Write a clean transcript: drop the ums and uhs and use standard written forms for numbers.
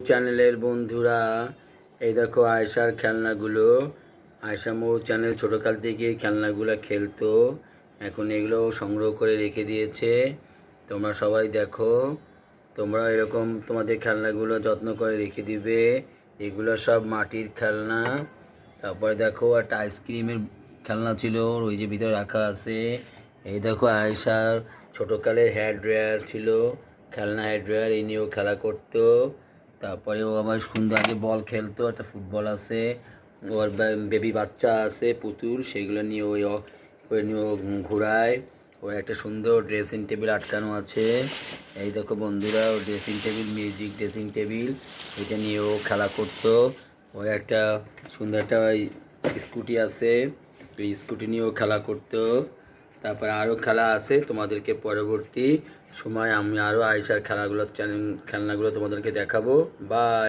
চ্যানেলের বন্ধুরা, এই দেখো আয়েশার খেলনাগুলো। আয়েশা মৌ চ্যানেল ছোটোকাল থেকে খেলনাগুলো খেলতো, এখন এগুলো সংগ্রহ করে রেখে দিয়েছে। তোমরা সবাই দেখো, তোমরা এরকম তোমাদের খেলনাগুলো যত্ন করে রেখে দিবে। এগুলো সব মাটির খেলনা। তারপরে দেখো একটা আইসক্রিমের খেলনা ছিল, ওই যে ভিতরে রাখা আছে। এই দেখো আয়েশার ছোটোকালের হেয়ার ড্রায়ার ছিল, খেলনা হেয়ার ড্রায়ার, এই নিয়েও খেলা করতো। তারপরে ও আবার সুন্দর আগে বল খেলতো, একটা ফুটবল আছে, ওর বেবি বাচ্চা আছে পুতুল, সেগুলো নিয়ে ওই করে নিয়ে ও ঘোরায়। ওর একটা সুন্দর ড্রেসিং টেবিল আটকানো আছে। এই দেখো বন্ধুরা, ও dressing table, music dressing table, এটা নিয়ে ও খেলা করতো। ওর একটা সুন্দর একটা স্কুটি আছে, এই স্কুটি নিয়েও খেলা করতো। তারপরে আরও খেলা আছে, তোমাদেরকে পরবর্তী সময় আমি আরও আয়েশার খেলাগুলো খেলনাগুলো তোমাদেরকে দেখাবো। বাই।